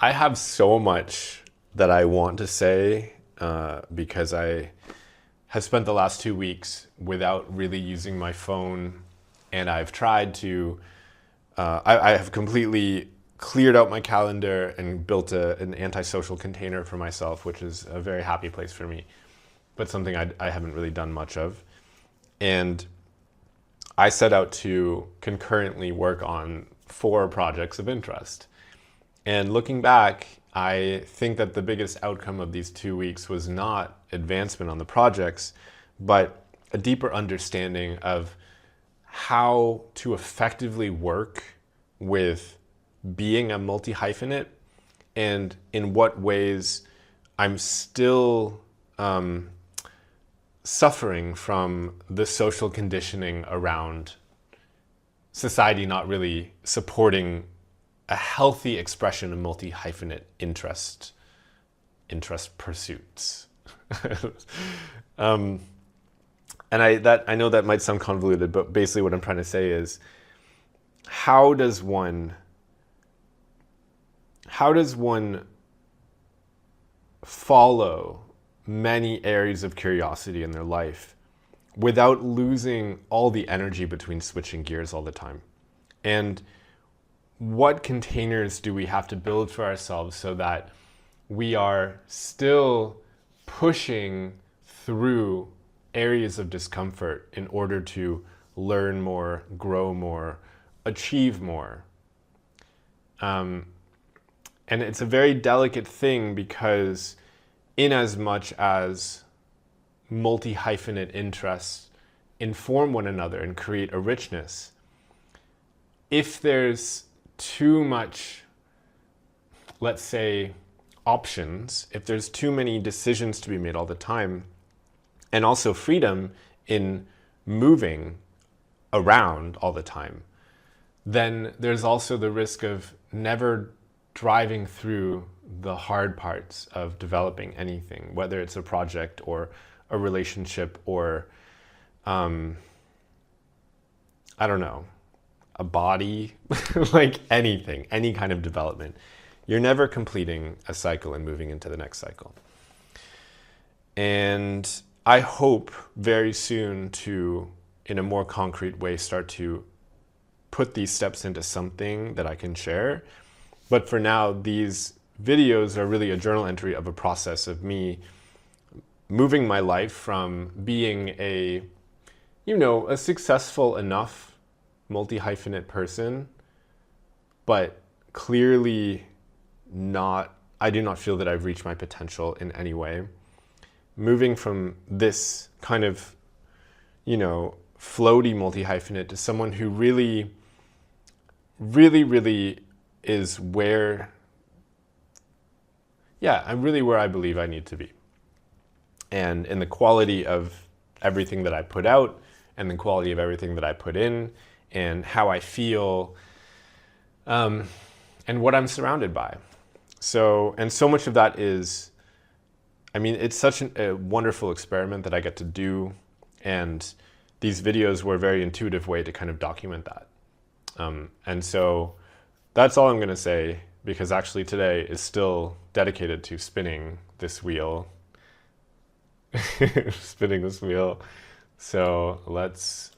I have so much that I want to say because I have spent the last 2 weeks without really using my phone, and I've tried to, I have completely cleared out my calendar and built an antisocial container for myself, which is a very happy place for me, but something I haven't really done much of. And I set out to concurrently work on 4 projects of interest. And looking back, I think that the biggest outcome of these 2 weeks was not advancement on the projects, but a deeper understanding of how to effectively work with being a multi-hyphenate and in what ways I'm still suffering from the social conditioning around society not really supporting a healthy expression of multi-hyphenate interest pursuits. And I know that might sound convoluted, but basically what I'm trying to say is, how does one follow many areas of curiosity in their life without losing all the energy between switching gears all the time? And what containers do we have to build for ourselves so that we are still pushing through areas of discomfort in order to learn more, grow more, achieve more? And it's a very delicate thing because in as much as multi-hyphenate interests inform one another and create a richness, if there's too much, let's say, options, if there's too many decisions to be made all the time, and also freedom in moving around all the time, then there's also the risk of never driving through the hard parts of developing anything, whether it's a project or a relationship or, I don't know, a body, like anything, any kind of development. You're never completing a cycle and moving into the next cycle. And I hope very soon to, in a more concrete way, start to put these steps into something that I can share. But for now, these videos are really a journal entry of a process of me moving my life from being a successful enough multi-hyphenate person, but clearly I do not feel that I've reached my potential in any way. Moving from this kind of, floaty multi-hyphenate to someone who really is where, I'm really where I believe I need to be. And in the quality of everything that I put out and the quality of everything that I put in and how I feel and what I'm surrounded by. So much of that is, it's such a wonderful experiment that I get to do. And these videos were a very intuitive way to kind of document that. And so that's all I'm going to say, because actually today is still dedicated to spinning this wheel. Spinning this wheel. So let's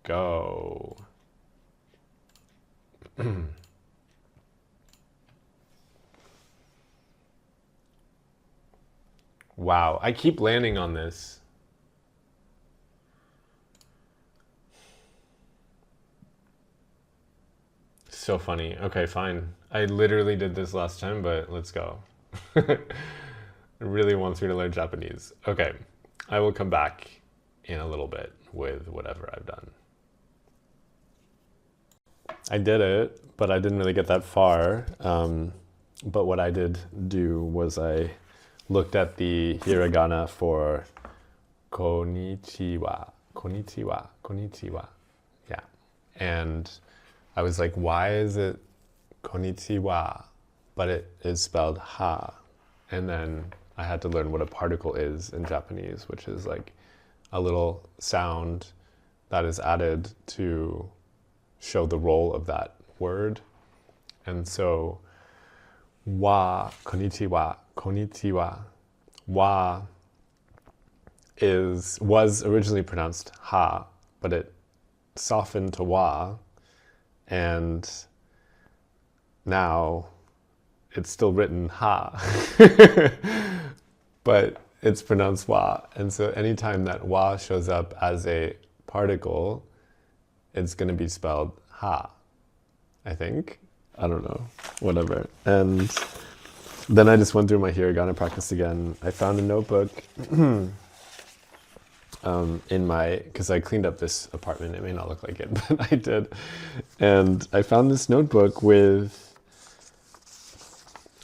go. Wow, I keep landing on this. So funny. Okay, fine. I literally did this last time, but let's go. It really wants me to learn Japanese. Okay, I will come back in a little bit with whatever I've done. I did it, but I didn't really get that far. But what I did do was I looked at the hiragana for konnichiwa. Yeah. And I was like, why is it konnichiwa, but it is spelled ha? And then I had to learn what a particle is in Japanese, which is like a little sound that is added to show the role of that word. And so wa, konnichiwa, konnichiwa. Wa was originally pronounced ha, but it softened to wa, and now it's still written ha, but it's pronounced wa. And so anytime that wa shows up as a particle, it's going to be spelled ha, I think. I don't know, whatever. And then I just went through my hiragana practice again. I found a notebook because I cleaned up this apartment. It may not look like it, but I did. And I found this notebook with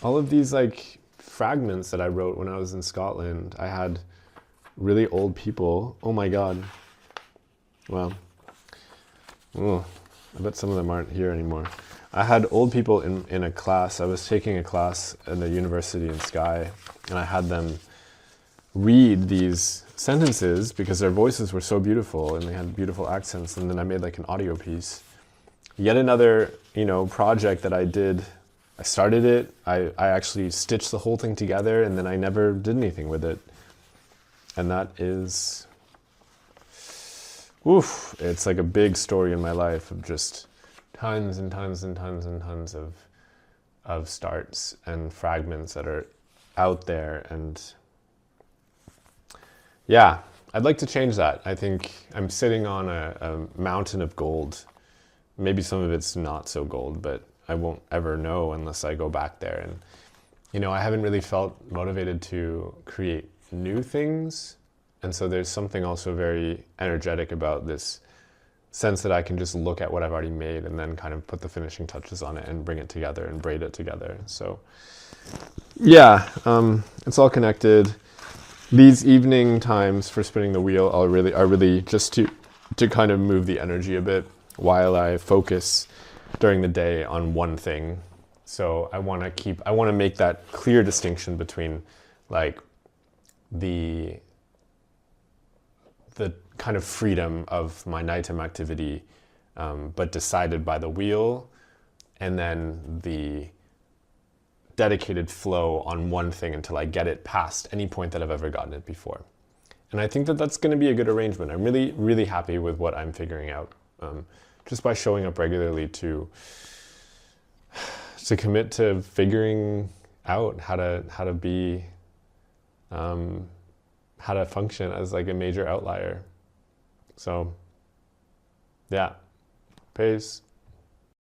all of these like fragments that I wrote when I was in Scotland. I had really old people. Oh my God. Wow. Oh, I bet some of them aren't here anymore. I had old people in a class. I was taking a class in the university in Skye, and I had them read these sentences because their voices were so beautiful and they had beautiful accents. And then I made like an audio piece. Yet another, project that I did. I started it. I actually stitched the whole thing together, and then I never did anything with it. And that is, it's like a big story in my life of just tons and tons and tons and tons of starts and fragments that are out there. And yeah, I'd like to change that. I think I'm sitting on a mountain of gold. Maybe some of it's not so gold, but I won't ever know unless I go back there. And, I haven't really felt motivated to create new things. And so there's something also very energetic about this sense that I can just look at what I've already made and then kind of put the finishing touches on it and bring it together and braid it together. So yeah, it's all connected. These evening times for spinning the wheel are really just to kind of move the energy a bit while I focus during the day on one thing. So I want to make that clear distinction between like the kind of freedom of my nighttime activity, but decided by the wheel, and then the dedicated flow on one thing until I get it past any point that I've ever gotten it before. And I think that that's going to be a good arrangement. I'm really, really happy with what I'm figuring out, just by showing up regularly to commit to figuring out how to be, how to function as like a major outlier. So yeah, peace.